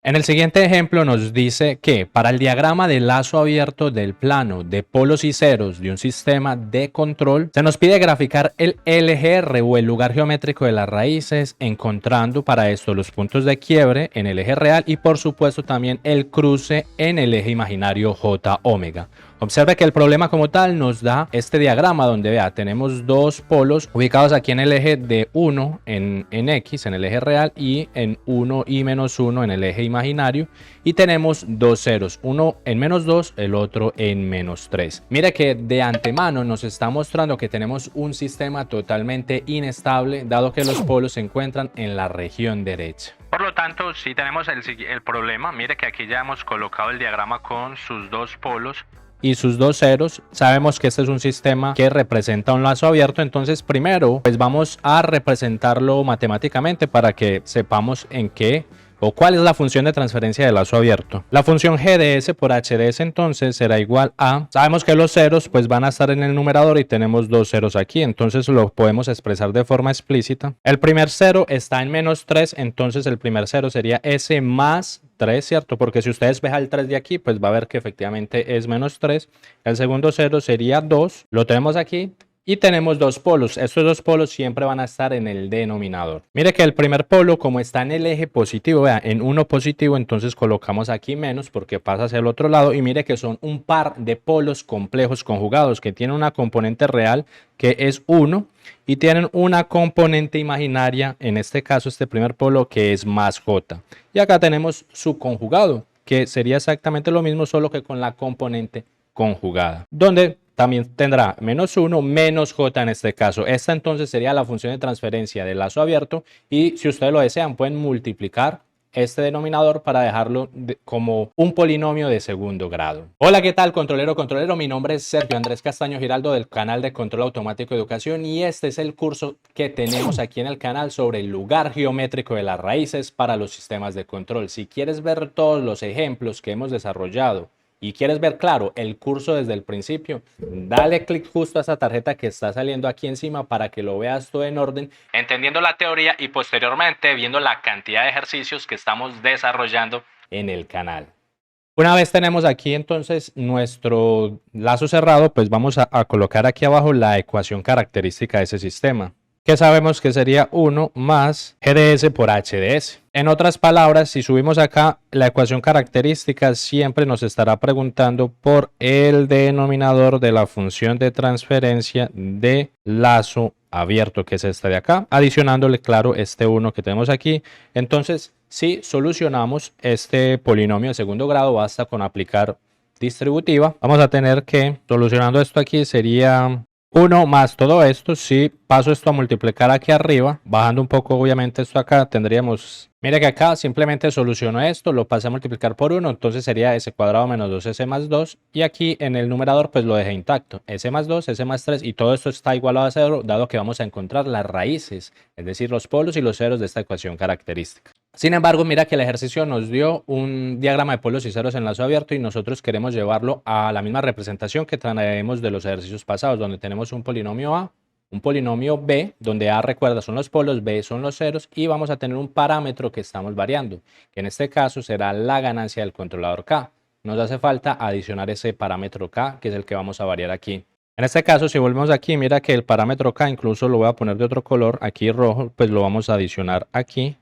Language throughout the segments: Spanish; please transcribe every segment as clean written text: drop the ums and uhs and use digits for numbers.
En el siguiente ejemplo nos dice que para el diagrama de lazo abierto del plano de polos y ceros de un sistema de control, se nos pide graficar el LGR o el lugar geométrico de las raíces, encontrando para esto los puntos de quiebre en el eje real y por supuesto también el cruce en el eje imaginario J omega. Observe que el problema como tal nos da este diagrama donde vea, tenemos dos polos ubicados aquí en el eje de 1 en X, en el eje real, y en 1 y menos 1 en el eje imaginario, y tenemos dos ceros, uno en menos 2, el otro en menos 3. Mire que de antemano nos está mostrando que tenemos un sistema totalmente inestable, dado que los polos se encuentran en la región derecha. Por lo tanto, si tenemos el problema, mire que aquí ya hemos colocado el diagrama con sus dos polos y sus dos ceros. Sabemos que este es un sistema que representa un lazo abierto, entonces primero pues vamos a representarlo matemáticamente para que sepamos en qué o cuál es la función de transferencia de lazo abierto. La función GDS por HDS entonces será igual a, sabemos que los ceros pues van a estar en el numerador y tenemos dos ceros aquí, entonces lo podemos expresar de forma explícita. El primer cero está en menos 3, entonces el primer cero sería S más 3, ¿cierto? Porque si usted despeja el 3 de aquí, pues va a ver que efectivamente es menos 3. El segundo cero sería 2, lo tenemos aquí. Y tenemos dos polos. Estos dos polos siempre van a estar en el denominador. Mire que el primer polo, como está en el eje positivo, vea, en 1 positivo, entonces colocamos aquí menos porque pasa hacia el otro lado. Y mire que son un par de polos complejos conjugados que tienen una componente real que es 1 y tienen una componente imaginaria, en este caso este primer polo, que es más j. Y acá tenemos su conjugado, que sería exactamente lo mismo, solo que con la componente conjugada, donde también tendrá menos 1 menos j en este caso. Esta entonces sería la función de transferencia del lazo abierto y si ustedes lo desean pueden multiplicar este denominador para dejarlo como un polinomio de segundo grado. Hola, ¿qué tal, controlero, controlero? Mi nombre es Sergio Andrés Castaño Giraldo del canal de Control Automático de Educación y este es el curso que tenemos aquí en el canal sobre el lugar geométrico de las raíces para los sistemas de control. Si quieres ver todos los ejemplos que hemos desarrollado y quieres ver claro el curso desde el principio, dale clic justo a esa tarjeta que está saliendo aquí encima para que lo veas todo en orden, entendiendo la teoría y posteriormente viendo la cantidad de ejercicios que estamos desarrollando en el canal. Una vez tenemos aquí entonces nuestro lazo cerrado, pues vamos a colocar aquí abajo la ecuación característica de ese sistema, que sabemos que sería 1 más GDS por HDS. En otras palabras, si subimos acá, la ecuación característica siempre nos estará preguntando por el denominador de la función de transferencia de lazo abierto, que es esta de acá, adicionándole, claro, este 1 que tenemos aquí. Entonces, si solucionamos este polinomio de segundo grado, basta con aplicar distributiva. Vamos a tener que, solucionando esto aquí, sería 1 más todo esto. Si paso esto a multiplicar aquí arriba, bajando un poco obviamente esto acá, tendríamos, mire que acá simplemente soluciono esto, lo pasé a multiplicar por 1, entonces sería s cuadrado menos 2s más 2, y aquí en el numerador pues lo dejé intacto, s más 2, s más 3, y todo esto está igualado a 0, dado que vamos a encontrar las raíces, es decir, los polos y los ceros de esta ecuación característica. Sin embargo, mira que el ejercicio nos dio un diagrama de polos y ceros en lazo abierto y nosotros queremos llevarlo a la misma representación que traemos de los ejercicios pasados, donde tenemos un polinomio A, un polinomio B, donde A, recuerda, son los polos, B son los ceros, y vamos a tener un parámetro que estamos variando, que en este caso será la ganancia del controlador K. Nos hace falta adicionar ese parámetro K, que es el que vamos a variar aquí. En este caso, si volvemos aquí, mira que el parámetro K, incluso lo voy a poner de otro color, aquí rojo, pues lo vamos a adicionar aquí.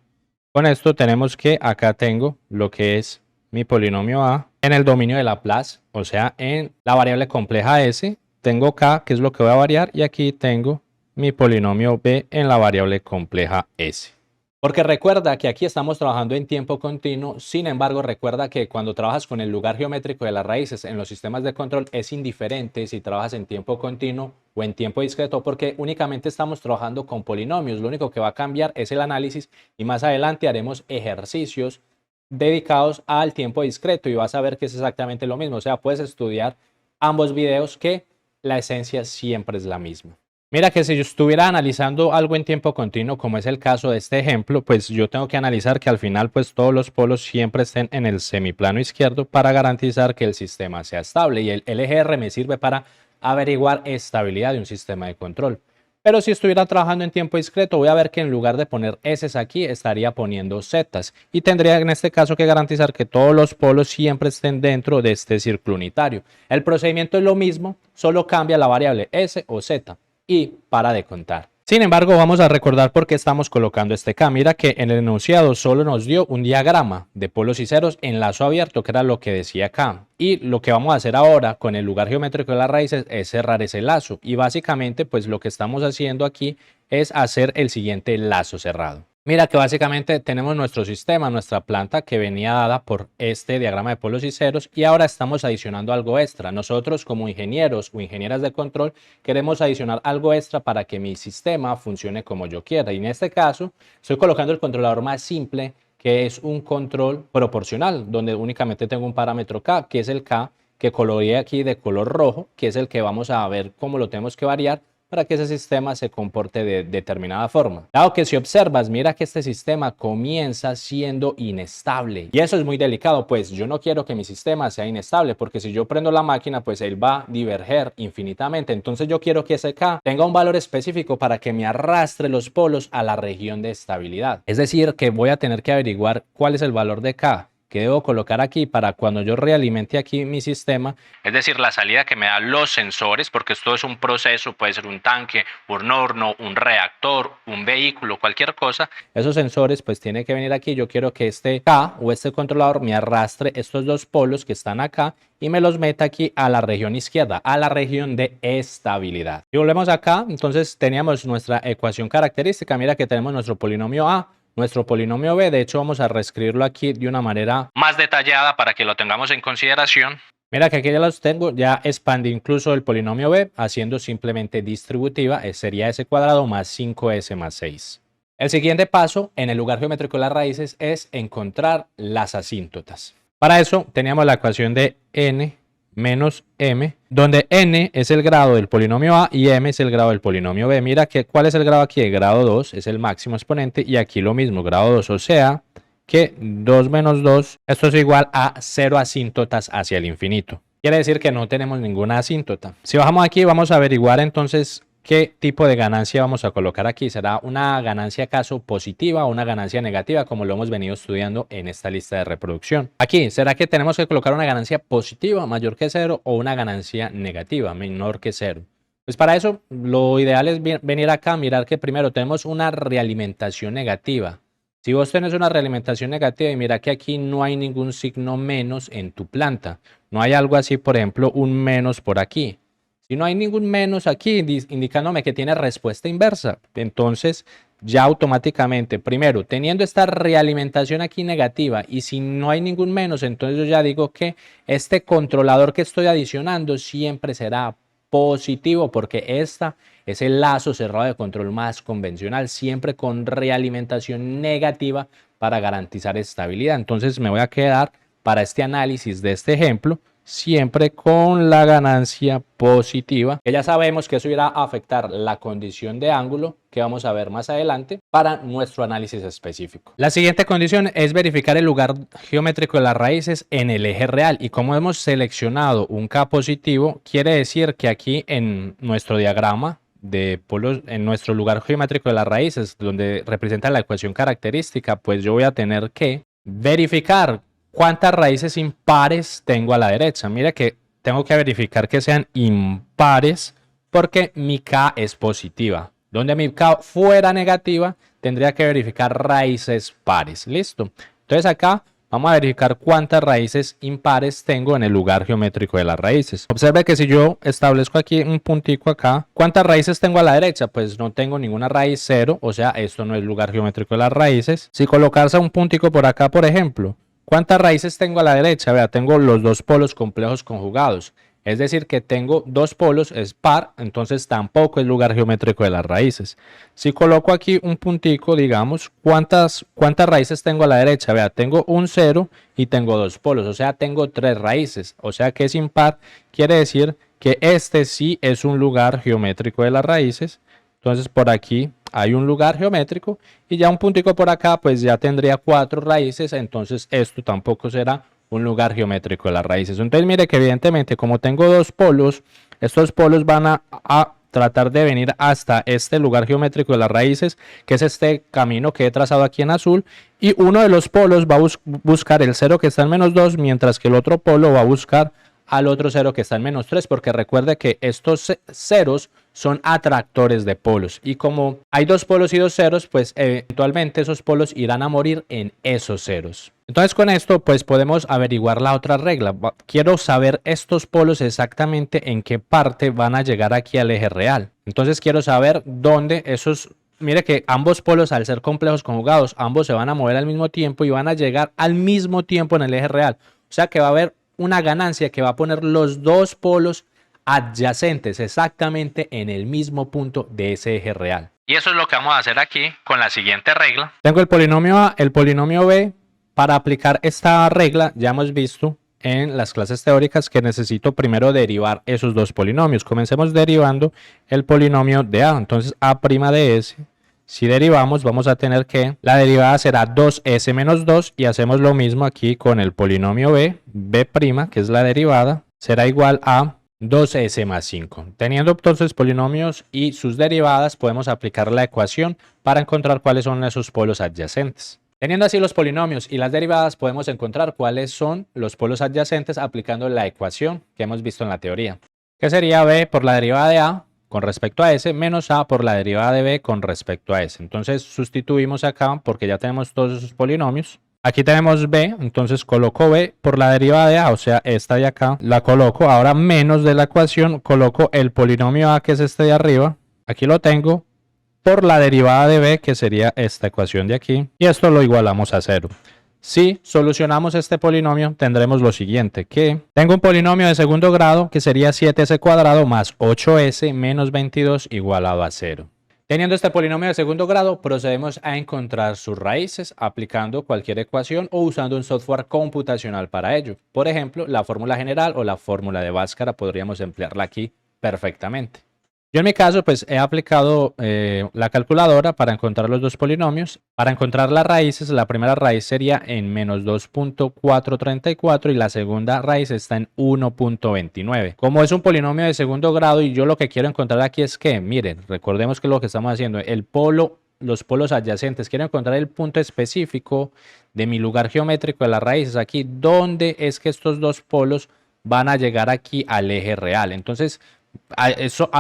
Con esto tenemos que acá tengo lo que es mi polinomio A en el dominio de Laplace, o sea, en la variable compleja S, tengo K, que es lo que voy a variar, y aquí tengo mi polinomio B en la variable compleja S. Porque recuerda que aquí estamos trabajando en tiempo continuo, sin embargo recuerda que cuando trabajas con el lugar geométrico de las raíces en los sistemas de control es indiferente si trabajas en tiempo continuo o en tiempo discreto, porque únicamente estamos trabajando con polinomios. Lo único que va a cambiar es el análisis y más adelante haremos ejercicios dedicados al tiempo discreto y vas a ver que es exactamente lo mismo. O sea, puedes estudiar ambos videos, que la esencia siempre es la misma. Mira que si yo estuviera analizando algo en tiempo continuo, como es el caso de este ejemplo, pues yo tengo que analizar que al final pues todos los polos siempre estén en el semiplano izquierdo para garantizar que el sistema sea estable, y el LGR me sirve para averiguar estabilidad de un sistema de control. Pero si estuviera trabajando en tiempo discreto, voy a ver que en lugar de poner S aquí, estaría poniendo Z. Y tendría en este caso que garantizar que todos los polos siempre estén dentro de este círculo unitario. El procedimiento es lo mismo, solo cambia la variable S o Z. Y para de contar. Sin embargo, vamos a recordar por qué estamos colocando este K. Mira que en el enunciado solo nos dio un diagrama de polos y ceros en lazo abierto, que era lo que decía acá. Y lo que vamos a hacer ahora con el lugar geométrico de las raíces es cerrar ese lazo. Y básicamente, pues lo que estamos haciendo aquí es hacer el siguiente lazo cerrado. Mira que básicamente tenemos nuestro sistema, nuestra planta que venía dada por este diagrama de polos y ceros y ahora estamos adicionando algo extra. Nosotros como ingenieros o ingenieras de control queremos adicionar algo extra para que mi sistema funcione como yo quiera. Y en este caso estoy colocando el controlador más simple, que es un control proporcional, donde únicamente tengo un parámetro K, que es el K que coloreé aquí de color rojo, que es el que vamos a ver cómo lo tenemos que variar para que ese sistema se comporte de determinada forma. Dado que si observas, mira que este sistema comienza siendo inestable y eso es muy delicado, pues yo no quiero que mi sistema sea inestable porque si yo prendo la máquina, pues él va a diverger infinitamente. Entonces yo quiero que ese K tenga un valor específico para que me arrastre los polos a la región de estabilidad. Es decir, que voy a tener que averiguar cuál es el valor de K que debo colocar aquí para cuando yo realimente aquí mi sistema, es decir, la salida que me dan los sensores, porque esto es un proceso, puede ser un tanque, un horno, un reactor, un vehículo, cualquier cosa. Esos sensores pues tienen que venir aquí. Yo quiero que este K o este controlador me arrastre estos dos polos que están acá y me los meta aquí a la región izquierda, a la región de estabilidad. Y volvemos acá, entonces teníamos nuestra ecuación característica. Mira que tenemos nuestro polinomio A, nuestro polinomio B. De hecho vamos a reescribirlo aquí de una manera más detallada para que lo tengamos en consideración. Mira que aquí ya los tengo, ya expandí incluso el polinomio B haciendo simplemente distributiva, sería S cuadrado más 5S más 6. El siguiente paso en el lugar geométrico de las raíces es encontrar las asíntotas. Para eso teníamos la ecuación de n menos m, donde n es el grado del polinomio a y m es el grado del polinomio b. Mira que cuál es el grado aquí, el grado 2 es el máximo exponente y aquí lo mismo, grado 2, o sea que 2 menos 2, esto es igual a 0 asíntotas hacia el infinito. Quiere decir que no tenemos ninguna asíntota. Si bajamos aquí vamos a averiguar entonces qué tipo de ganancia vamos a colocar aquí. ¿Será una ganancia acaso positiva o una ganancia negativa como lo hemos venido estudiando en esta lista de reproducción? Aquí, ¿será que tenemos que colocar una ganancia positiva mayor que 0 o una ganancia negativa menor que 0? Pues para eso lo ideal es venir acá, mirar que primero tenemos una realimentación negativa. Si vos tenés una realimentación negativa y mira que aquí no hay ningún signo menos en tu planta, no hay algo así, por ejemplo, un menos por aquí. Si no hay ningún menos aquí indicándome que tiene respuesta inversa, entonces ya automáticamente, primero, teniendo esta realimentación aquí negativa y si no hay ningún menos, entonces yo ya digo que este controlador que estoy adicionando siempre será positivo porque esta es el lazo cerrado de control más convencional, siempre con realimentación negativa para garantizar estabilidad. Entonces me voy a quedar para este análisis de este ejemplo siempre con la ganancia positiva, que ya sabemos que eso irá a afectar la condición de ángulo que vamos a ver más adelante para nuestro análisis específico. La siguiente condición es verificar el lugar geométrico de las raíces en el eje real y como hemos seleccionado un K positivo, quiere decir que aquí en nuestro diagrama de polos, en nuestro lugar geométrico de las raíces, donde representa la ecuación característica, pues yo voy a tener que verificar ¿cuántas raíces impares tengo a la derecha? Mira que tengo que verificar que sean impares porque mi K es positiva. Donde mi K fuera negativa, tendría que verificar raíces pares. ¿Listo? Entonces acá vamos a verificar cuántas raíces impares tengo en el lugar geométrico de las raíces. Observe que si yo establezco aquí un puntico acá, ¿cuántas raíces tengo a la derecha? Pues no tengo ninguna raíz, 0, o sea, esto no es lugar geométrico de las raíces. Si colocase un puntico por acá, por ejemplo, ¿cuántas raíces tengo a la derecha? Vea, tengo los dos polos complejos conjugados. Es decir, que tengo dos polos, es par, entonces tampoco es lugar geométrico de las raíces. Si coloco aquí un puntico, digamos, ¿cuántas raíces tengo a la derecha? Vea, tengo un 0 y tengo dos polos, o sea, tengo 3 raíces. O sea que es impar, quiere decir que este sí es un lugar geométrico de las raíces. Entonces por aquí hay un lugar geométrico y ya un puntico por acá pues ya tendría 4 raíces, entonces esto tampoco será un lugar geométrico de las raíces. Entonces mire que evidentemente como tengo dos polos, estos polos van a tratar de venir hasta este lugar geométrico de las raíces, que es este camino que he trazado aquí en azul, y uno de los polos va a buscar el 0 que está en -2, mientras que el otro polo va a buscar al otro 0 que está en -3, porque recuerde que estos ceros son atractores de polos, y como hay dos polos y dos ceros, pues eventualmente esos polos irán a morir en esos ceros. Entonces con esto pues podemos averiguar la otra regla. Quiero saber estos polos exactamente en qué parte van a llegar aquí al eje real. Entonces quiero saber dónde esos... Mire que ambos polos, al ser complejos conjugados, ambos se van a mover al mismo tiempo y van a llegar al mismo tiempo en el eje real. O sea que va a haber una ganancia que va a poner los dos polos adyacentes exactamente en el mismo punto de ese eje real. Y eso es lo que vamos a hacer aquí con la siguiente regla. Tengo el polinomio A, el polinomio B. Para aplicar esta regla ya hemos visto en las clases teóricas que necesito primero derivar esos dos polinomios. Comencemos derivando el polinomio de A. Entonces A' de S. Si derivamos, vamos a tener que la derivada será 2s menos 2, y hacemos lo mismo aquí con el polinomio b, b', que es la derivada, será igual a 2s más 5. Teniendo entonces polinomios y sus derivadas, podemos aplicar la ecuación para encontrar cuáles son esos polos adyacentes. Teniendo así los polinomios y las derivadas, podemos encontrar cuáles son los polos adyacentes aplicando la ecuación que hemos visto en la teoría, que sería b por la derivada de a con respecto a S menos A por la derivada de B con respecto a S. Entonces sustituimos acá porque ya tenemos todos esos polinomios. Aquí tenemos B, entonces coloco B por la derivada de A, o sea, esta de acá, la coloco. Ahora menos de la ecuación, coloco el polinomio A, que es este de arriba. Aquí lo tengo por la derivada de B, que sería esta ecuación de aquí. Y esto lo igualamos a 0. Si solucionamos este polinomio, tendremos lo siguiente, que tengo un polinomio de segundo grado que sería 7s cuadrado más 8s menos 22 igualado a 0. Teniendo este polinomio de segundo grado, procedemos a encontrar sus raíces aplicando cualquier ecuación o usando un software computacional para ello. Por ejemplo, la fórmula general o la fórmula de Bhaskara podríamos emplearla aquí perfectamente. Yo en mi caso pues he aplicado la calculadora para encontrar los dos polinomios. Para encontrar las raíces, la primera raíz sería en menos 2.434 y la segunda raíz está en 1.29. Como es un polinomio de segundo grado y yo lo que quiero encontrar aquí es que, miren, recordemos que lo que estamos haciendo, los polos adyacentes, quiero encontrar el punto específico de mi lugar geométrico de las raíces, aquí donde es que estos dos polos van a llegar aquí al eje real. Entonces,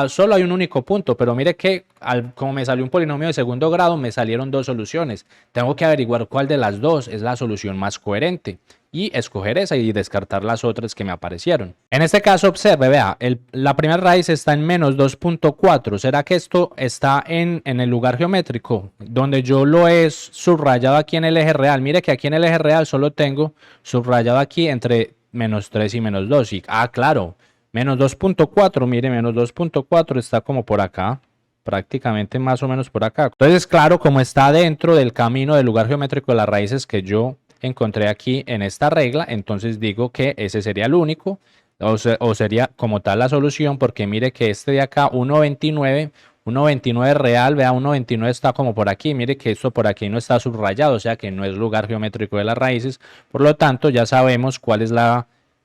solo hay un único punto, pero mire que como me salió un polinomio de segundo grado, me salieron dos soluciones. Tengo que averiguar cuál de las dos es la solución más coherente y escoger esa y descartar las otras que me aparecieron. En este caso, observe, vea, la primera raíz está en menos 2.4. ¿Será que esto está en el lugar geométrico? Donde yo lo he subrayado aquí en el eje real. Mire que aquí en el eje real solo tengo subrayado aquí entre menos 3 y menos 2. Y, claro. Menos 2.4, mire, menos 2.4 está como por acá, prácticamente más o menos por acá. Entonces, claro, como está dentro del camino del lugar geométrico de las raíces que yo encontré aquí en esta regla, entonces digo que ese sería el único, o sería como tal la solución, porque mire que este de acá, 1.29 real, vea, 1.29 está como por aquí, mire que esto por aquí no está subrayado, o sea que no es lugar geométrico de las raíces, por lo tanto ya sabemos cuál es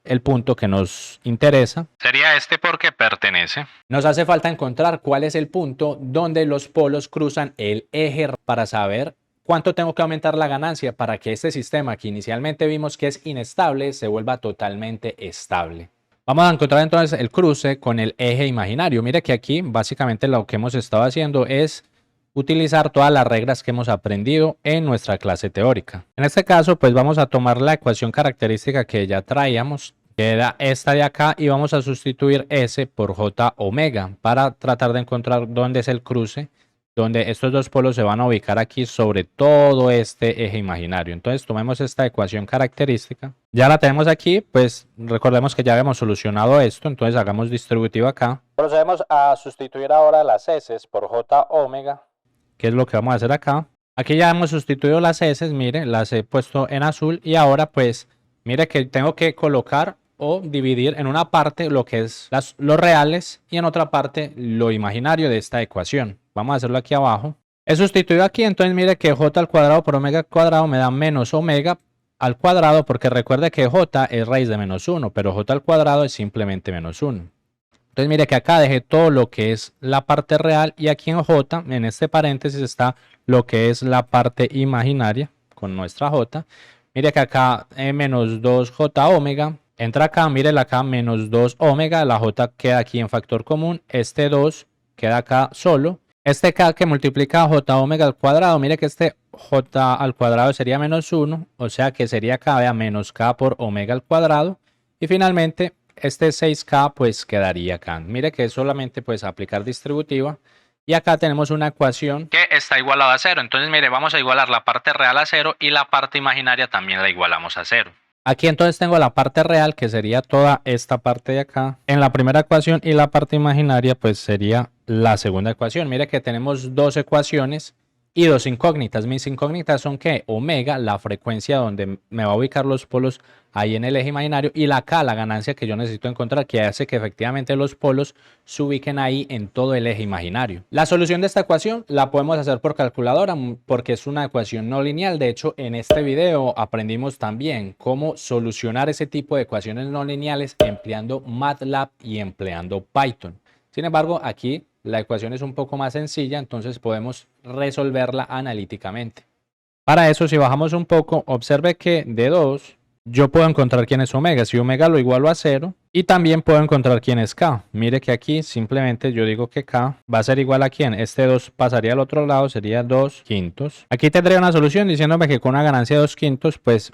el punto que nos interesa. Sería este porque pertenece. Nos hace falta encontrar cuál es el punto donde los polos cruzan el eje para saber cuánto tengo que aumentar la ganancia para que este sistema que inicialmente vimos que es inestable se vuelva totalmente estable. Vamos a encontrar entonces el cruce con el eje imaginario. Mire que aquí básicamente lo que hemos estado haciendo es utilizar todas las reglas que hemos aprendido en nuestra clase teórica. En este caso, pues vamos a tomar la ecuación característica que ya traíamos, que era esta de acá, y vamos a sustituir S por J omega para tratar de encontrar dónde es el cruce, donde estos dos polos se van a ubicar aquí sobre todo este eje imaginario. Entonces tomemos esta ecuación característica. Ya la tenemos aquí, pues recordemos que ya habíamos solucionado esto, entonces hagamos distributivo acá. Procedemos a sustituir ahora las S por J omega, que es lo que vamos a hacer acá. Aquí ya hemos sustituido las S, mire, las he puesto en azul y ahora pues mire que tengo que colocar o dividir en una parte lo que es los reales y en otra parte lo imaginario de esta ecuación. Vamos a hacerlo aquí abajo. He sustituido aquí, entonces mire que J al cuadrado por omega al cuadrado me da menos omega al cuadrado, porque recuerde que J es raíz de menos 1, pero J al cuadrado es simplemente menos 1. Entonces mire que acá dejé todo lo que es la parte real y aquí en J, en este paréntesis, está lo que es la parte imaginaria con nuestra J. Mire que acá menos 2J omega. Entra acá, mire acá, menos 2 omega. La J queda aquí en factor común. Este 2 queda acá solo. Este K que multiplica J omega al cuadrado. Mire que este J al cuadrado sería menos 1. O sea que sería acá, vea, menos K por omega al cuadrado. Y finalmente este 6K pues quedaría acá. Mire que es solamente pues aplicar distributiva. Y acá tenemos una ecuación que está igualada a 0. Entonces mire, vamos a igualar la parte real a 0 y la parte imaginaria también la igualamos a 0. Aquí entonces tengo la parte real que sería toda esta parte de acá en la primera ecuación y la parte imaginaria pues sería la segunda ecuación. Mire que tenemos dos ecuaciones y dos incógnitas. Mis incógnitas son que omega, la frecuencia donde me va a ubicar los polos ahí en el eje imaginario, y la K, la ganancia que yo necesito encontrar, que hace que efectivamente los polos se ubiquen ahí en todo el eje imaginario. La solución de esta ecuación la podemos hacer por calculadora porque es una ecuación no lineal. De hecho, en este video aprendimos también cómo solucionar ese tipo de ecuaciones no lineales empleando MATLAB y empleando Python. Sin embargo, aquí la ecuación es un poco más sencilla, entonces podemos resolverla analíticamente. Para eso, si bajamos un poco, observe que de 2 yo puedo encontrar quién es omega. Si omega lo igualo a 0, y también puedo encontrar quién es K. Mire que aquí simplemente yo digo que K va a ser igual a quién. Este 2 pasaría al otro lado, sería 2 quintos. Aquí tendría una solución diciéndome que con una ganancia de 2 quintos, pues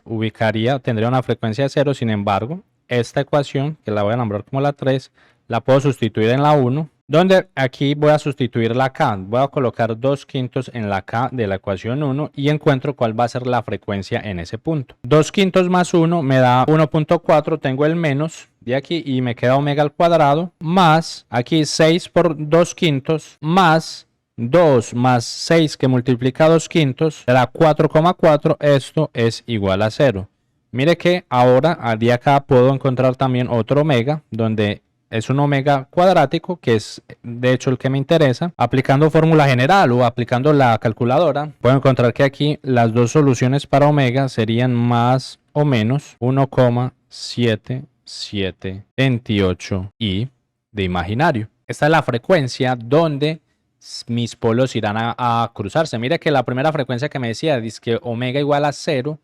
tendría una frecuencia de 0. Sin embargo, esta ecuación, que la voy a nombrar como la 3, la puedo sustituir en la 1. Donde aquí voy a sustituir la K, voy a colocar 2 quintos en la K de la ecuación 1 y encuentro cuál va a ser la frecuencia en ese punto. 2 quintos más 1 me da 1.4, tengo el menos de aquí y me queda omega al cuadrado, más aquí 6 por 2 quintos, más 2 más 6 que multiplica 2 quintos, da 4,4, esto es igual a 0. Mire que ahora de acá puedo encontrar también otro omega, donde es un omega cuadrático, que es de hecho el que me interesa. Aplicando fórmula general o aplicando la calculadora, puedo encontrar que aquí las dos soluciones para omega serían más o menos 1,7728 y de imaginario. Esta es la frecuencia donde mis polos irán a cruzarse. Mire que la primera frecuencia que me decía dice que omega igual a 0.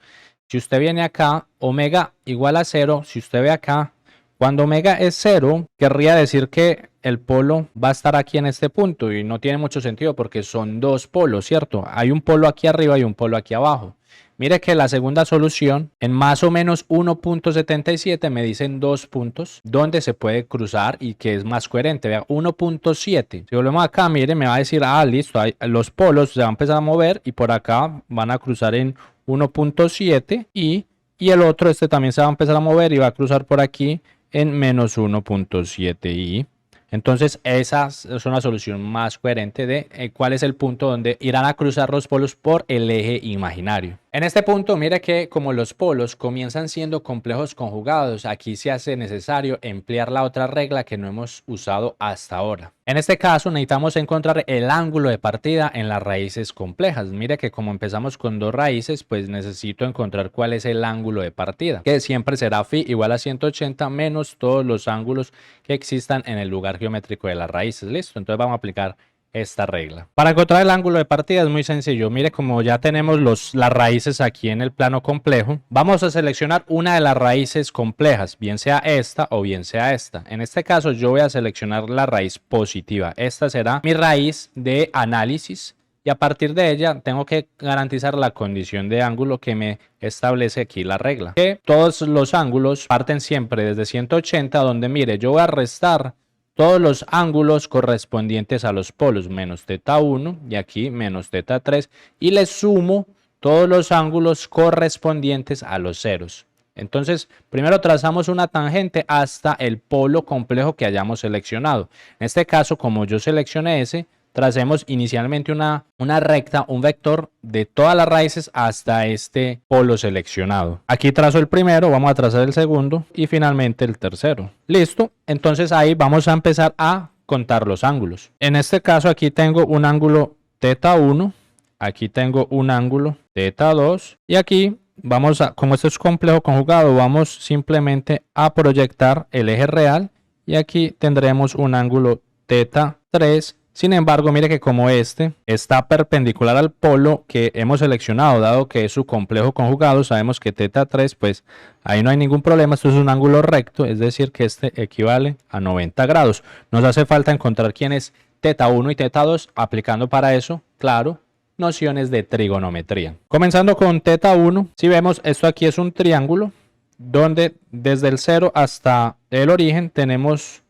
Si usted viene acá, omega igual a 0. Si usted ve acá, cuando omega es 0, querría decir que el polo va a estar aquí en este punto y no tiene mucho sentido porque son dos polos, ¿cierto? Hay un polo aquí arriba y un polo aquí abajo. Mire que la segunda solución, en más o menos 1.77, me dicen dos puntos donde se puede cruzar y que es más coherente. Vea, 1.7. Si volvemos acá, mire, me va a decir, listo, los polos se van a empezar a mover y por acá van a cruzar en 1.7 y el otro, este también se va a empezar a mover y va a cruzar por aquí en menos 1.7i. Entonces esa es una solución más coherente de cuál es el punto donde irán a cruzar los polos por el eje imaginario. En este punto, mire que como los polos comienzan siendo complejos conjugados, aquí se hace necesario emplear la otra regla que no hemos usado hasta ahora. En este caso necesitamos encontrar el ángulo de partida en las raíces complejas. Mire que como empezamos con dos raíces, pues necesito encontrar cuál es el ángulo de partida, que siempre será phi igual a 180 menos todos los ángulos que existan en el lugar geométrico de las raíces. Listo, entonces vamos a aplicar esta regla. Para encontrar el ángulo de partida es muy sencillo. Mire, como ya tenemos las raíces aquí en el plano complejo, vamos a seleccionar una de las raíces complejas, bien sea esta o bien sea esta. En este caso yo voy a seleccionar la raíz positiva. Esta será mi raíz de análisis y a partir de ella tengo que garantizar la condición de ángulo que me establece aquí la regla. Que todos los ángulos parten siempre desde 180, donde mire, yo voy a restar todos los ángulos correspondientes a los polos, menos teta 1 y aquí menos teta 3, y le sumo todos los ángulos correspondientes a los ceros. Entonces, primero trazamos una tangente hasta el polo complejo que hayamos seleccionado. En este caso, como yo seleccioné ese, tracemos inicialmente una recta, un vector de todas las raíces hasta este polo seleccionado. Aquí trazo el primero, vamos a trazar el segundo y finalmente el tercero. Listo, entonces ahí vamos a empezar a contar los ángulos. En este caso aquí tengo un ángulo teta 1, aquí tengo un ángulo teta 2 y aquí vamos a, como esto es complejo conjugado, vamos simplemente a proyectar el eje real y aquí tendremos un ángulo teta 3. Sin embargo, mire que como este está perpendicular al polo que hemos seleccionado, dado que es su complejo conjugado, sabemos que teta 3, pues ahí no hay ningún problema, esto es un ángulo recto, es decir que este equivale a 90 grados. Nos hace falta encontrar quién es teta 1 y teta 2, aplicando para eso, claro, nociones de trigonometría. Comenzando con teta 1, si vemos, esto aquí es un triángulo, donde desde el 0 hasta el origen tenemos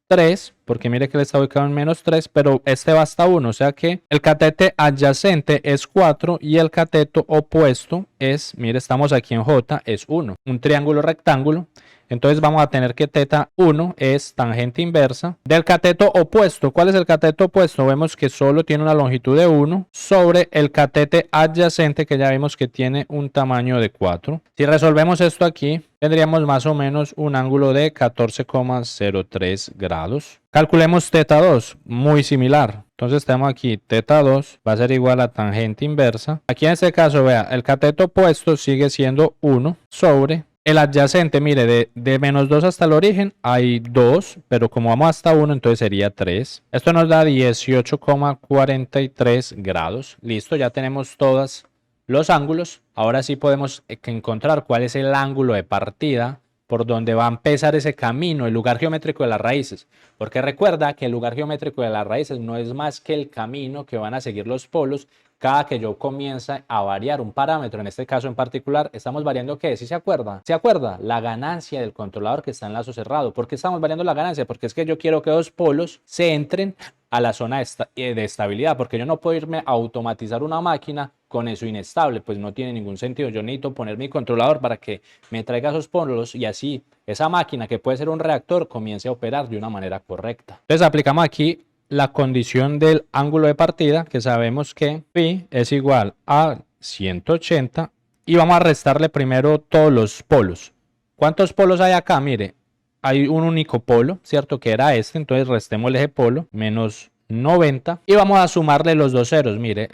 3, porque mire que él está ubicado en menos 3, pero este va hasta 1, o sea que el catete adyacente es 4 y el cateto opuesto es, mire, estamos aquí en J, es 1, un triángulo rectángulo. Entonces vamos a tener que teta 1 es tangente inversa del cateto opuesto. ¿Cuál es el cateto opuesto? Vemos que solo tiene una longitud de 1 sobre el catete adyacente, que ya vimos que tiene un tamaño de 4. Si resolvemos esto aquí, tendríamos más o menos un ángulo de 14,03 grados. Calculemos teta 2, muy similar. Entonces tenemos aquí teta 2 va a ser igual a tangente inversa. Aquí en este caso, vea, el cateto opuesto sigue siendo 1 sobre el adyacente. Mire, de menos 2 hasta el origen hay 2, pero como vamos hasta 1, entonces sería 3. Esto nos da 18,43 grados. Listo, ya tenemos todos los ángulos. Ahora sí podemos encontrar cuál es el ángulo de partida por donde va a empezar ese camino, el lugar geométrico de las raíces. Porque recuerda que el lugar geométrico de las raíces no es más que el camino que van a seguir los polos cada que yo comienza a variar un parámetro. En este caso en particular, estamos variando ¿qué? ¿Sí se acuerda? ¿Se acuerda? La ganancia del controlador que está en lazo cerrado. ¿Por qué estamos variando la ganancia? Porque es que yo quiero que dos polos se entren a la zona de estabilidad, porque yo no puedo irme a automatizar una máquina con eso inestable, pues no tiene ningún sentido. Yo necesito poner mi controlador para que me traiga esos polos y así esa máquina, que puede ser un reactor, comience a operar de una manera correcta. Entonces aplicamos aquí la condición del ángulo de partida, que sabemos que pi es igual a 180, y vamos a restarle primero todos los polos. ¿Cuántos polos hay acá? Mire, hay un único polo, ¿cierto? Que era este, entonces restemos el eje polo, menos 90, y vamos a sumarle los dos ceros. Mire,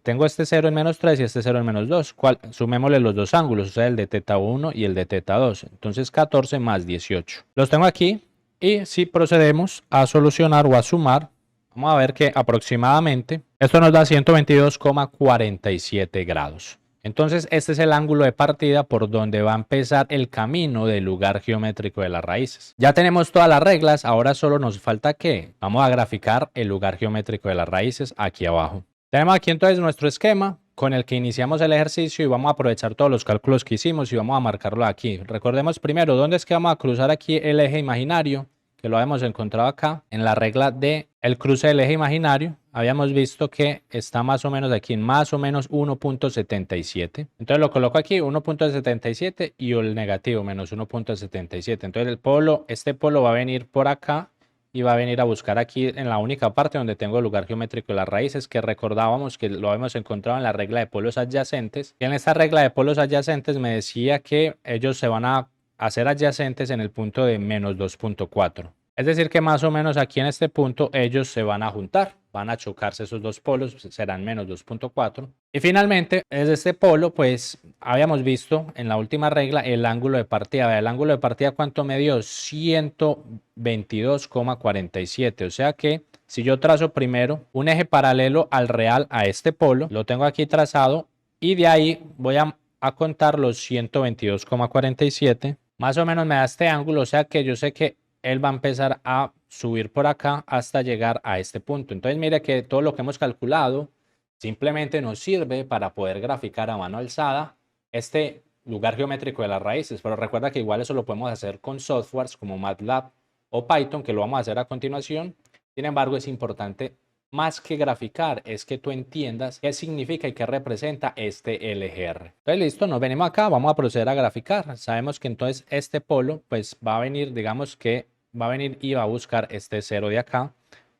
tengo este 0 en menos 3 y este 0 en menos 2. Sumémosle los dos ángulos, o sea, el de teta 1 y el de teta 2. Entonces 14 más 18. Los tengo aquí. Y si procedemos a solucionar o a sumar, vamos a ver que aproximadamente esto nos da 122,47 grados. Entonces este es el ángulo de partida por donde va a empezar el camino del lugar geométrico de las raíces. Ya tenemos todas las reglas, ahora solo nos falta ¿qué? Vamos a graficar el lugar geométrico de las raíces aquí abajo. Tenemos aquí entonces nuestro esquema con el que iniciamos el ejercicio y vamos a aprovechar todos los cálculos que hicimos y vamos a marcarlo aquí. Recordemos primero dónde es que vamos a cruzar aquí el eje imaginario, que lo habíamos encontrado acá en la regla de el cruce del eje imaginario. Habíamos visto que está más o menos aquí en más o menos 1.77. Entonces lo coloco aquí 1.77 y el negativo menos 1.77. Entonces el polo, este polo va a venir por acá y va a venir a buscar aquí en la única parte donde tengo el lugar geométrico de las raíces, que recordábamos que lo habíamos encontrado en la regla de polos adyacentes. Y en esta regla de polos adyacentes me decía que ellos se van a hacer adyacentes en el punto de menos 2.4. Es decir que más o menos aquí en este punto ellos se van a juntar, van a chocarse esos dos polos, serán menos 2.4. Y finalmente, desde este polo, pues habíamos visto en la última regla el ángulo de partida. El ángulo de partida, ¿cuánto me dio? 122,47. O sea que si yo trazo primero un eje paralelo al real a este polo, lo tengo aquí trazado y de ahí voy a contar los 122,47. Más o menos me da este ángulo, o sea que yo sé que él va a empezar a subir por acá hasta llegar a este punto. Entonces mire que todo lo que hemos calculado simplemente nos sirve para poder graficar a mano alzada este lugar geométrico de las raíces. Pero recuerda que igual eso lo podemos hacer con softwares como MATLAB o Python, que lo vamos a hacer a continuación. Sin embargo, es importante, más que graficar, es que tú entiendas qué significa y qué representa este LGR. Entonces listo, nos venimos acá, vamos a proceder a graficar. Sabemos que entonces este polo pues va a venir, digamos que va a venir y va a buscar este 0 de acá.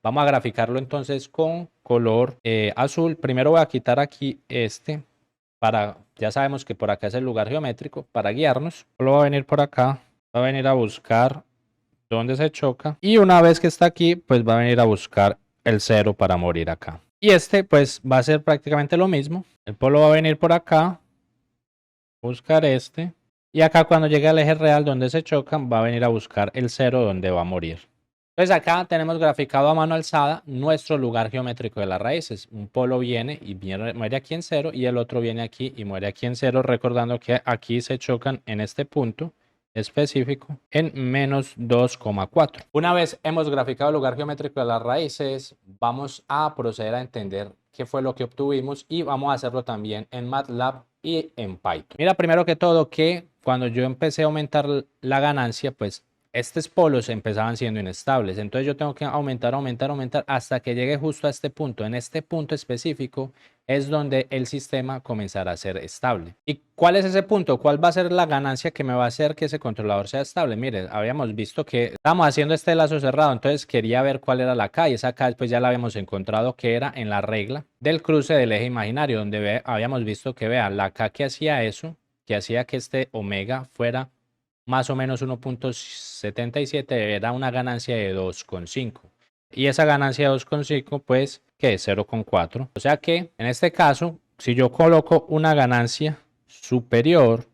Vamos a graficarlo entonces con color azul. Primero voy a quitar aquí este, ya sabemos que por acá es el lugar geométrico, para guiarnos. Solo va a venir por acá, va a venir a buscar dónde se choca. Y una vez que está aquí, pues va a venir a buscar el 0 para morir acá. Y este pues va a ser prácticamente lo mismo. El polo va a venir por acá, buscar este, Y acá cuando llegue al eje real donde se chocan, va a venir a buscar el 0 donde va a morir. Entonces acá tenemos graficado a mano alzada nuestro lugar geométrico de las raíces. Un polo viene y muere aquí en 0 y el otro viene aquí y muere aquí en 0, recordando que aquí se chocan en este punto específico en menos 2,4. Una vez hemos graficado el lugar geométrico de las raíces, vamos a proceder a entender qué fue lo que obtuvimos y vamos a hacerlo también en MATLAB y en Python. Mira, primero que todo que cuando yo empecé a aumentar la ganancia, pues estos polos empezaban siendo inestables. Entonces yo tengo que aumentar hasta que llegue justo a este punto. En este punto específico es donde el sistema comenzará a ser estable. ¿Y cuál es ese punto? ¿Cuál va a ser la ganancia que me va a hacer que ese controlador sea estable? Mire, habíamos visto que estábamos haciendo este lazo cerrado, entonces quería ver cuál era la K y esa K pues ya la habíamos encontrado que era en la regla del cruce del eje imaginario, donde habíamos visto que, vean, la K que hacía eso, que hacía que este omega fuera más o menos 1,77, era una ganancia de 2,5. Y esa ganancia de 2,5 pues que es 0,4. O sea que en este caso, si yo coloco una ganancia superior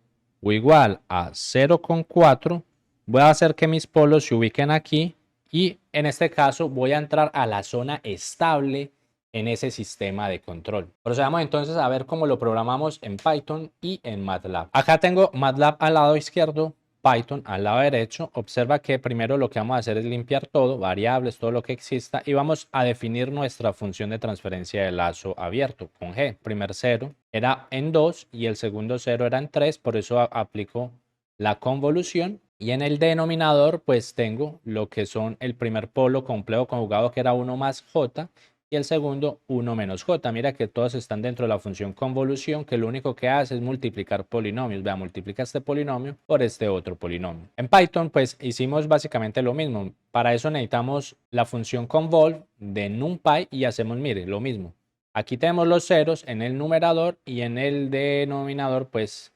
o igual a 0,4, voy a hacer que mis polos se ubiquen aquí y en este caso voy a entrar a la zona estable en ese sistema de control. Procedamos entonces a ver cómo lo programamos en Python y en MATLAB. Acá tengo MATLAB al lado izquierdo, Python al lado derecho. Observa que primero lo que vamos a hacer es limpiar todo, variables, todo lo que exista, y vamos a definir nuestra función de transferencia de lazo abierto con G. Primer 0 era en 2 y el segundo 0 era en 3, por eso aplico la convolución. Y en el denominador pues tengo lo que son el primer polo complejo conjugado, que era 1 más j, y el segundo 1 menos j. Mira que todos están dentro de la función convolución, que lo único que hace es multiplicar polinomios. Vea, multiplica este polinomio por este otro polinomio. En Python pues hicimos básicamente lo mismo. Para eso necesitamos la función convol de NumPy y hacemos, mire, lo mismo. Aquí tenemos los ceros en el numerador y en el denominador pues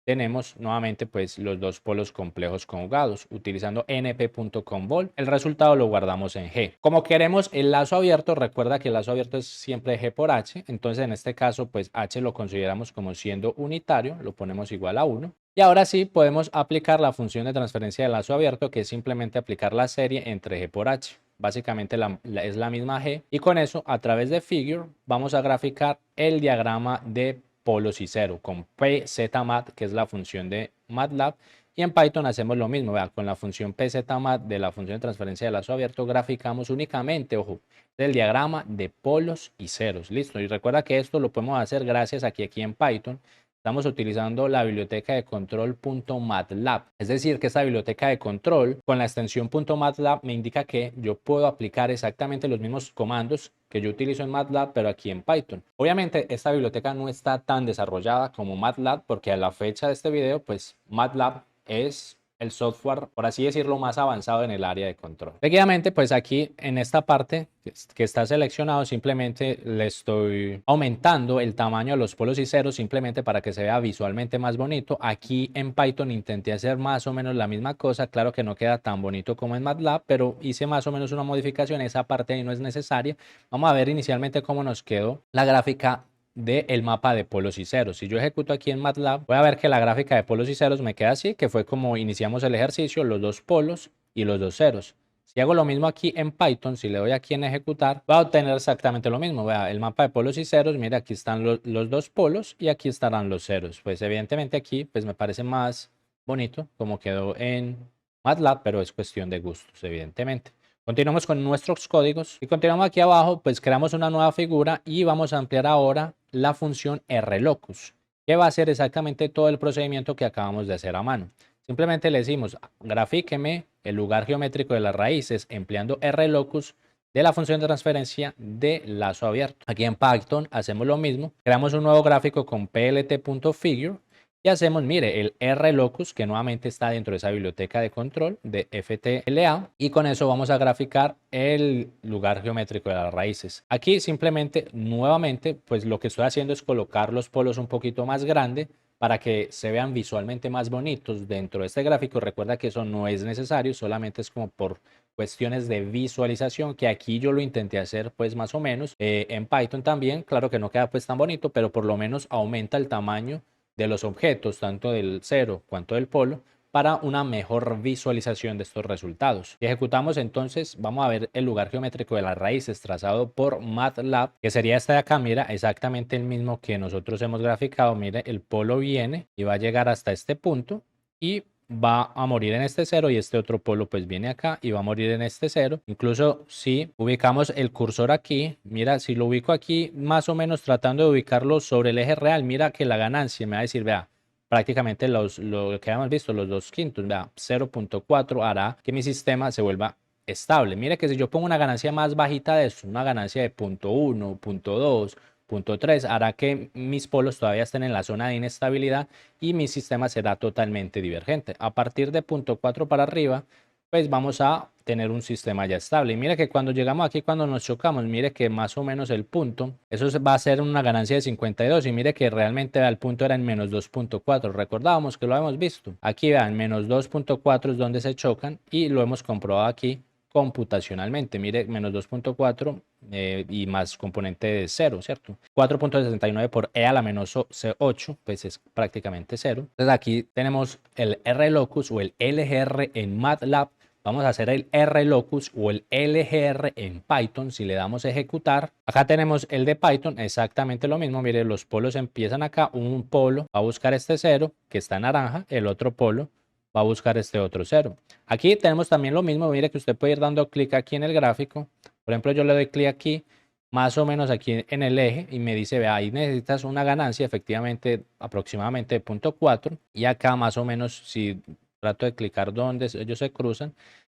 tenemos nuevamente pues los dos polos complejos conjugados utilizando np.convol. El resultado lo guardamos en G. Como queremos el lazo abierto, recuerda que el lazo abierto es siempre G por H, entonces en este caso pues H lo consideramos como siendo unitario, lo ponemos igual a 1. Y ahora sí podemos aplicar la función de transferencia de lazo abierto, que es simplemente aplicar la serie entre G por H. Básicamente es la misma G, y con eso a través de figure vamos a graficar el diagrama de polos y cero con pzmat, que es la función de MATLAB, y en Python hacemos lo mismo. Vea, con la función pzmat de la función de transferencia de lazo abierto graficamos únicamente, ojo, el diagrama de polos y ceros. Listo, y recuerda que esto lo podemos hacer gracias a que aquí en Python estamos utilizando la biblioteca de control.matlab. Es decir, que esta biblioteca de control con la extensión .matlab me indica que yo puedo aplicar exactamente los mismos comandos que yo utilizo en MATLAB, pero aquí en Python. Obviamente esta biblioteca no está tan desarrollada como MATLAB, porque a la fecha de este video pues MATLAB es el software, por así decirlo, más avanzado en el área de control. Seguidamente, pues aquí en esta parte que está seleccionado, simplemente le estoy aumentando el tamaño de los polos y ceros, simplemente para que se vea visualmente más bonito. Aquí en Python intenté hacer más o menos la misma cosa. Claro que no queda tan bonito como en MATLAB, pero hice más o menos una modificación. Esa parte ahí no es necesaria. Vamos a ver inicialmente cómo nos quedó la gráfica del mapa de polos y ceros. Si yo ejecuto aquí en MATLAB, voy a ver que la gráfica de polos y ceros me queda así, que fue como iniciamos el ejercicio, los dos polos y los dos ceros. Si hago lo mismo aquí en Python, si le doy aquí en ejecutar, voy a obtener exactamente lo mismo. Vea, el mapa de polos y ceros, mira, aquí están los dos polos y aquí estarán los ceros. Pues evidentemente aquí pues me parece más bonito como quedó en MATLAB, pero es cuestión de gustos, evidentemente. Continuamos con nuestros códigos y continuamos aquí abajo, pues creamos una nueva figura y vamos a ampliar ahora la función rlocus, que va a hacer exactamente todo el procedimiento que acabamos de hacer a mano. Simplemente le decimos, grafíqueme el lugar geométrico de las raíces empleando rlocus de la función de transferencia de lazo abierto. Aquí en Python hacemos lo mismo, creamos un nuevo gráfico con plt.figure y hacemos, mire, el rlocus, que nuevamente está dentro de esa biblioteca de control de ftla, y con eso vamos a graficar el lugar geométrico de las raíces. Aquí simplemente, nuevamente, pues lo que estoy haciendo es colocar los polos un poquito más grande para que se vean visualmente más bonitos dentro de este gráfico. Recuerda que eso no es necesario, solamente es como por cuestiones de visualización, que aquí yo lo intenté hacer pues más o menos. En Python también, claro que no queda pues tan bonito, pero por lo menos aumenta el tamaño de los objetos, tanto del cero cuanto del polo, para una mejor visualización de estos resultados. Si ejecutamos entonces, vamos a ver el lugar geométrico de las raíces trazado por MATLAB, que sería este de acá. Mira, exactamente el mismo que nosotros hemos graficado. Mire, el polo viene y va a llegar hasta este punto y va a morir en este cero, y este otro polo pues viene acá y va a morir en este cero. Incluso si ubicamos el cursor aquí, mira, si lo ubico aquí más o menos tratando de ubicarlo sobre el eje real, mira que la ganancia me va a decir, vea, prácticamente lo que habíamos visto, los 2/5, vea, 0.4 hará que mi sistema se vuelva estable. Mire que si yo pongo una ganancia más bajita de esto, una ganancia de 0.1, 0.2, 0.3, hará que mis polos todavía estén en la zona de inestabilidad y mi sistema será totalmente divergente. A partir de 0.4 para arriba, pues vamos a tener un sistema ya estable. Y mire que cuando llegamos aquí, cuando nos chocamos, mire que más o menos el punto, eso va a ser una ganancia de 52, y mire que realmente el punto era en menos 2.4. Recordábamos que lo habíamos visto. Aquí vean, menos 2.4 es donde se chocan y lo hemos comprobado aquí computacionalmente. Mire, menos 2.4 y más componente de 0, ¿cierto? 4.69 por e a la menos 8, pues es prácticamente 0. Entonces aquí tenemos el RLocus o el LGR en MATLAB. Vamos a hacer el RLocus o el LGR en Python. Si le damos a ejecutar, acá tenemos el de Python, exactamente lo mismo. Mire, los polos empiezan acá, un polo va a buscar este 0 que está en naranja, el otro polo va a buscar este otro 0. Aquí tenemos también lo mismo. Mire que usted puede ir dando clic aquí en el gráfico. Por ejemplo, yo le doy clic aquí, más o menos aquí en el eje, y me dice, vea, ahí necesitas una ganancia, efectivamente, aproximadamente de 0.4. Y acá más o menos, si trato de clicar donde ellos se cruzan,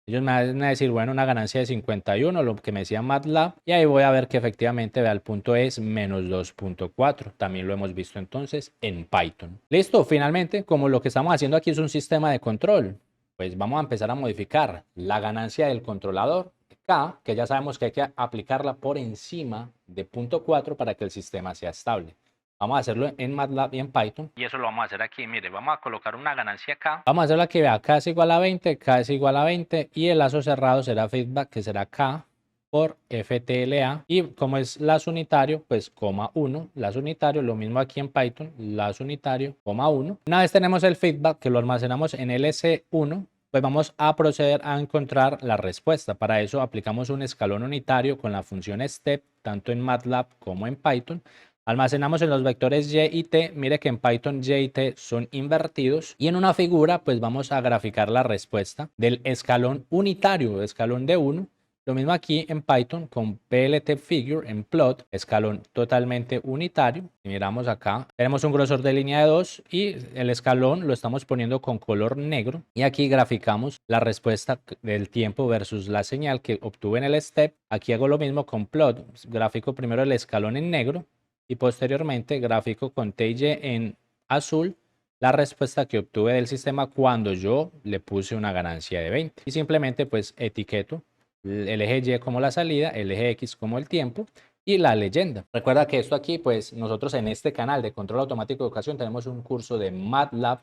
ellos me van a decir, bueno, una ganancia de 51, lo que me decía MATLAB, y ahí voy a ver que efectivamente, vea, el punto es menos 2.4. También lo hemos visto entonces en Python. Listo, finalmente, como lo que estamos haciendo aquí es un sistema de control, pues vamos a empezar a modificar la ganancia del controlador K, que ya sabemos que hay que aplicarla por encima de 0.4 para que el sistema sea estable. Vamos a hacerlo en MATLAB y en Python. Y eso lo vamos a hacer aquí. Mire, vamos a colocar una ganancia K. Vamos a hacerlo aquí, vea, K es igual a 20, K es igual a 20. Y el lazo cerrado será feedback, que será K por FTLA. Y como es lazo unitario, pues coma 1. Lazo unitario, lo mismo aquí en Python, lazo unitario, coma 1. Una vez tenemos el feedback, que lo almacenamos en LC1, pues vamos a proceder a encontrar la respuesta. Para eso aplicamos un escalón unitario con la función step, tanto en MATLAB como en Python. Almacenamos en los vectores y y t. Mire que en Python y y t son invertidos. Y en una figura, pues vamos a graficar la respuesta del escalón unitario, escalón de 1. Lo mismo aquí en Python con PLT figure en plot, escalón totalmente unitario. Y miramos acá, tenemos un grosor de línea de 2 y el escalón lo estamos poniendo con color negro. Y aquí graficamos la respuesta del tiempo versus la señal que obtuve en el step. Aquí hago lo mismo con plot, gráfico primero el escalón en negro y posteriormente gráfico con T y Y en azul la respuesta que obtuve del sistema cuando yo le puse una ganancia de 20. Y simplemente pues etiqueto el eje Y como la salida, el eje X como el tiempo y la leyenda. Recuerda que esto aquí, pues nosotros en este canal de Control Automático de Educación tenemos un curso de MATLAB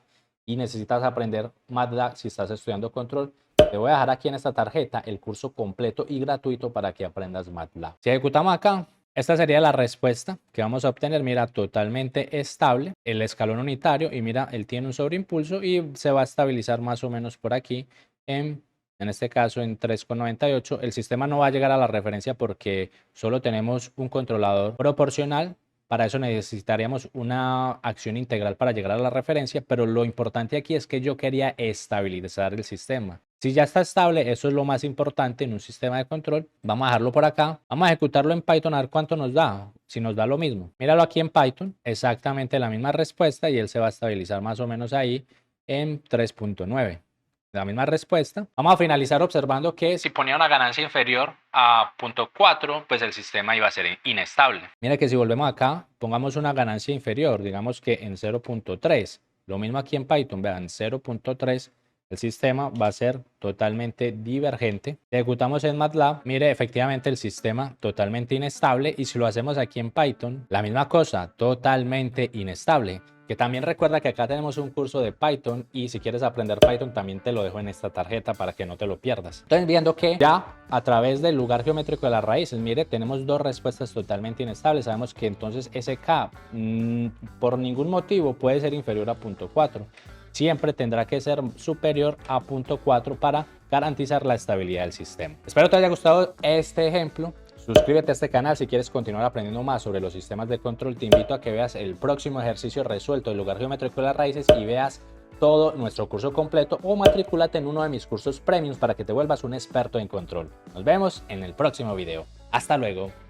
y necesitas aprender MATLAB si estás estudiando control. Te voy a dejar aquí en esta tarjeta el curso completo y gratuito para que aprendas MATLAB. Si ejecutamos acá, esta sería la respuesta que vamos a obtener. Mira, totalmente estable el escalón unitario y mira, él tiene un sobreimpulso y se va a estabilizar más o menos por aquí en este caso en 3,98. El sistema no va a llegar a la referencia porque solo tenemos un controlador proporcional. Para eso necesitaríamos una acción integral para llegar a la referencia, pero lo importante aquí es que yo quería estabilizar el sistema. Si ya está estable, eso es lo más importante en un sistema de control. Vamos a dejarlo por acá. Vamos a ejecutarlo en Python a ver cuánto nos da. Si nos da lo mismo. Míralo aquí en Python, exactamente la misma respuesta y él se va a estabilizar más o menos ahí en 3.9. La misma respuesta. Vamos a finalizar observando que si ponía una ganancia inferior a 0.4, pues el sistema iba a ser inestable. Mira que si volvemos acá, pongamos una ganancia inferior, digamos que en 0.3. Lo mismo aquí en Python, vean, 0.3. El sistema va a ser totalmente divergente. Ejecutamos en MATLAB. Mire, efectivamente el sistema totalmente inestable. Y si lo hacemos aquí en Python, la misma cosa, totalmente inestable. Que también recuerda que acá tenemos un curso de Python y si quieres aprender Python también te lo dejo en esta tarjeta para que no te lo pierdas. Entonces viendo que ya a través del lugar geométrico de las raíces, mire, tenemos dos respuestas totalmente inestables. Sabemos que entonces SK por ningún motivo puede ser inferior a 0.4. Siempre tendrá que ser superior a 0.4 para garantizar la estabilidad del sistema. Espero te haya gustado este ejemplo. Suscríbete a este canal si quieres continuar aprendiendo más sobre los sistemas de control. Te invito a que veas el próximo ejercicio resuelto del lugar geométrico de las raíces y veas todo nuestro curso completo o matricúlate en uno de mis cursos premiums para que te vuelvas un experto en control. Nos vemos en el próximo video. Hasta luego.